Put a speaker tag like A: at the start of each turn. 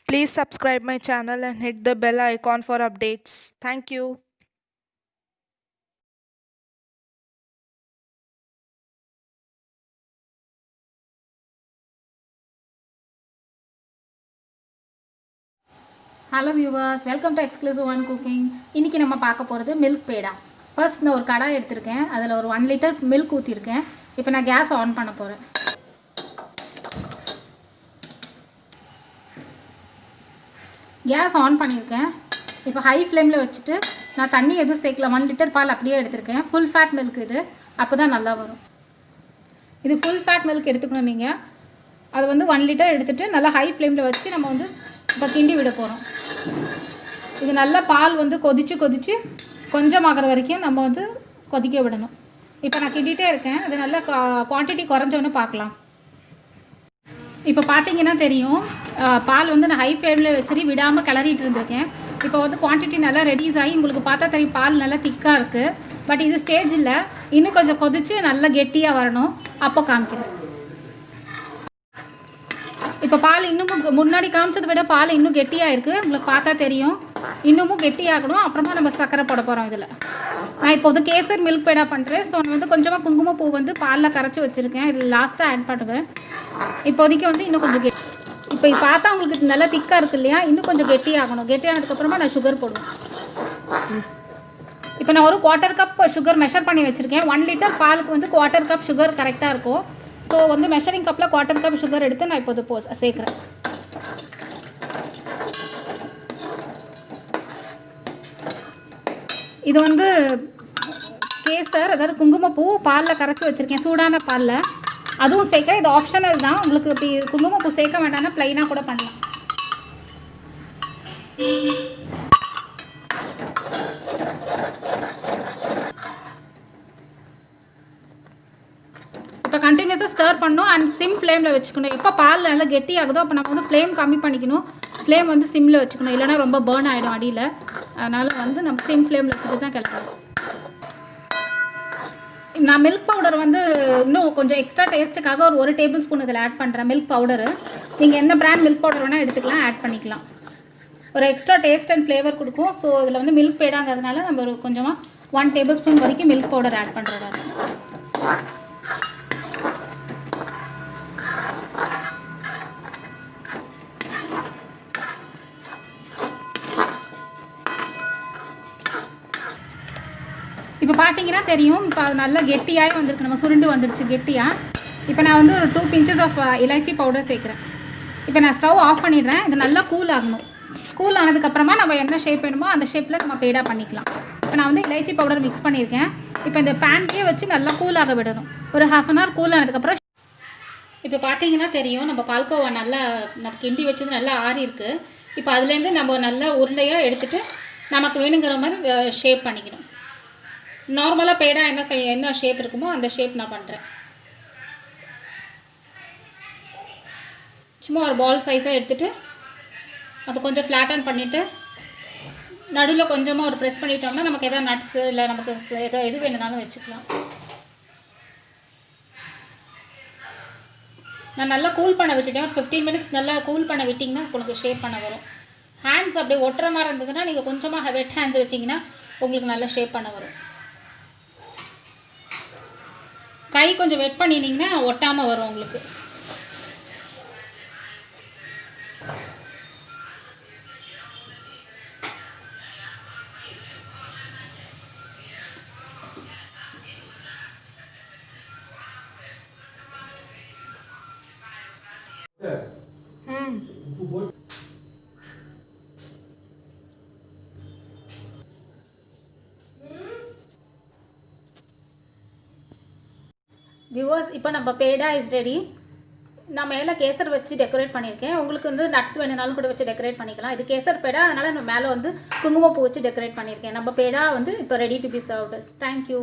A: Please subscribe my channel and hit the bell icon for updates. Thank you.
B: Hello viewers, welcome to exclusive one cooking. இன்றைக்கி நம்ம பார்க்க போகிறது milk பேடா. First நான் ஒரு கடாய் எடுத்திருக்கேன், அதில் ஒரு 1 லிட்டர் மில்க் ஊற்றிருக்கேன். இப்போ நான் கேஸ் ஆன் பண்ண போகிறேன். கேஸ் ஆன் பண்ணியிருக்கேன். இப்போ ஹை ஃப்ளேமில் வச்சுட்டு நான் தண்ணி எதுவும் சேர்க்கல, 1 லிட்டர் பால் அப்படியே எடுத்திருக்கேன். ஃபுல் ஃபேட் மில்க் இது, அப்போ தான் நல்லா வரும். இது ஃபுல் ஃபேட் மில்க் எடுத்துக்கணும் நீங்கள். அது வந்து 1 லிட்டர் எடுத்துகிட்டு நல்லா ஹை ஃப்ளேமில் வச்சு நம்ம வந்து இப்போ கிண்டி விட போகிறோம். இது நல்லா பால் வந்து கொதித்து கொஞ்சம் ஆகிற வரைக்கும் நம்ம வந்து கொதிக்க விடணும். இப்போ நான் கிண்டிகிட்டே இருக்கேன். அது நல்லா குவான்டிட்டி குறைஞ்சோன்னு பார்க்கலாம். இப்போ பார்த்தீங்கன்னா தெரியும், பால் வந்து நான் ஹை ஃப்ளேமில் வச்சுட்டு விடாமல் கிளறிட்டு இருந்திருக்கேன். இப்போ வந்து குவான்டிட்டி நல்லா ரெடியூஸ் ஆகி உங்களுக்கு பார்த்தா தெரியும், பால் நல்லா திக்காக இருக்குது. பட் இது ஸ்டேஜ் இல்லை, இன்னும் கொஞ்சம் கொதித்து நல்லா கெட்டியாக வரணும். அப்போ காமிக்கிறேன். இப்போ பால் இன்னமும் முன்னாடி காமிச்சதை விட பால் இன்னும் கெட்டியாக இருக்குது. உங்களுக்கு பார்த்தா தெரியும், இன்னமும் கெட்டியாகணும். அப்புறமா நம்ம சர்க்கரை போட போகிறோம். இதில் நான் இப்போ வந்து கேசர் மில்க் பேடா பண்ணுறேன். ஸோ நான் வந்து கொஞ்சமாக குங்குமப்பூ வந்து பாலில் கரைச்சி வச்சுருக்கேன். இதில் லாஸ்ட்டாக ஆட் பண்ணுவேன். இப்போதைக்கு வந்து இன்னும் கொஞ்சம் இப்போ பார்த்தா உங்களுக்கு நல்லா திக்காக இருக்குது இல்லையா, இன்னும் கொஞ்சம் கெட்டியாகணும். கெட்டியானதுக்கப்புறமா நான் சுகர் போடுவேன். இப்போ நான் ஒரு 1/4 கப் சுகர் மெஷர் பண்ணி வச்சுருக்கேன். 1 லிட்டர் பாலுக்கு வந்து 1/4 கப் சுகர் கரெக்டாக இருக்கும். ஸோ வந்து மெஷரிங் கப்பில் 1/4 கப் சுகர் எடுத்து நான் இப்போது சேர்க்குறேன். இது வந்து கேசர், அதாவது குங்குமப்பூ பாலில் கரைச்சி வச்சுருக்கேன், சூடான பாலில். அதுவும் சேர்க்க இது ஆப்ஷனல் தான். உங்களுக்கு இப்படி குங்குமப்பூ சேர்க்க வேண்டாம்னா ப்ளைனாக கூட பண்ணலாம். இப்போ கண்டினியூஸாக ஸ்டர் பண்ணணும் அண்ட் சிம் ஃப்ளேமில் வச்சுக்கணும். எப்போ பால் நல்லா கெட்டி ஆகுதோ அப்போ நம்ம வந்து ஃப்ளேம் கம்மி பண்ணிக்கணும். ஃப்ளேம் வந்து சிம்மில் வச்சுக்கணும், இல்லைனா ரொம்ப பேர்ன் ஆகிடும் அடியில். அதனால் வந்து நம்ம சிம் ஃப்ளேமில் வச்சுட்டு தான் கிளம்பணும். நான் மில்க் பவுடர் வந்து இன்னும் கொஞ்சம் எக்ஸ்ட்ரா டேஸ்ட்டுக்காக ஒரு டேபிள் ஸ்பூன் இதில் ஆட் பண்ணுறேன். மில்க் பவுடரு நீங்கள் எந்த பிராண்ட் மில்க் பவுடர் வேணால் எடுத்துக்கலாம், ஆட் பண்ணிக்கலாம். ஒரு எக்ஸ்ட்ரா டேஸ்ட் அண்ட் ஃப்ளேவர் கொடுக்கும். ஸோ இதில் வந்து மில்க் பேடாங்கிறதுனால நம்ம ஒரு கொஞ்சமாக 1 டேபிள் ஸ்பூன் வரைக்கும் மில்க் பவுடர் ஆட் பண்ணுறோம். இப்போ பார்த்தீங்கன்னா தெரியும், இப்போ நல்லா கெட்டியாக வந்திருக்கு, நம்ம சுருண்டு வந்துடுச்சு கெட்டியாக. இப்போ நான் வந்து ஒரு 2 pinches ஆஃப் இலைச்சி பவுடர் சேர்க்குறேன். இப்போ நான் ஸ்டவ் ஆஃப் பண்ணிடுறேன். இது நல்லா கூல் ஆகணும். கூல் ஆனதுக்கப்புறமா நம்ம என்ன ஷேப் வேணுமோ அந்த ஷேப்பில் நம்ம பேடா பண்ணிக்கலாம். இப்போ நான் வந்து இலைச்சி பவுடர் மிக்ஸ் பண்ணியிருக்கேன். இப்போ இந்த பேன்லேயே வச்சு நல்லா கூலாக விடணும். ஒரு 1/2 an hour கூல் ஆனதுக்கப்புறம் இப்போ பார்த்தீங்கன்னா தெரியும், நம்ம பால்கோவா நல்லா நம்ம கிண்டி வச்சது நல்லா ஆறி இருக்குது. இப்போ அதுலேருந்து நம்ம நல்லா உருண்டையாக எடுத்துகிட்டு நமக்கு வேணுங்கிற மாதிரி ஷேப் பண்ணிக்கணும். நார்மலாக பேடா என்ன ஷேப் இருக்குமோ அந்த ஷேப் நான் பண்ணுறேன். சும்மா ஒரு பால் சைஸாக எடுத்துகிட்டு அது கொஞ்சம் ஃப்ளாட்டன் பண்ணிவிட்டு நடுவில் கொஞ்சமாக ஒரு ப்ரெஸ் பண்ணிட்டோம்னா நமக்கு எதாவது நட்ஸு இல்லை நமக்கு எது வேணுனாலும் வச்சுக்கலாம். நான் நல்லா கூல் பண்ண விட்டுட்டேன். ஒரு 15 minutes நல்லா கூல் பண்ண விட்டிங்கன்னா உங்களுக்கு ஷேப் பண்ண வரும். ஹேண்ட்ஸ் அப்படியே ஒட்டுற மாதிரி இருந்ததுன்னா நீங்கள் கொஞ்சமாக வெட் ஹேண்ட்ஸ் வச்சிங்கன்னா உங்களுக்கு நல்லா ஷேப் பண்ண வரும். கை கொஞ்சம் வெட் பண்ணினீங்கன்னா ஒட்டாமல் வரும் உங்களுக்கு. வியூவர்ஸ், இப்போ நம்ம பேடா இஸ் ரெடி. நான் மேலே கேசர் வச்சு டெக்கரேட் பண்ணியிருக்கேன். உங்களுக்கு வந்து நட்ஸ் வேணுனாலும் கூட வச்சு டெக்கரேட் பண்ணிக்கலாம். இது கேசர் பேடா, அதனால் நம்ம மேலே வந்து குங்குமப்பூ வச்சு டெக்கரேட் பண்ணியிருக்கேன். நம்ம பேடா வந்து இப்போ ready to be served. Thank you.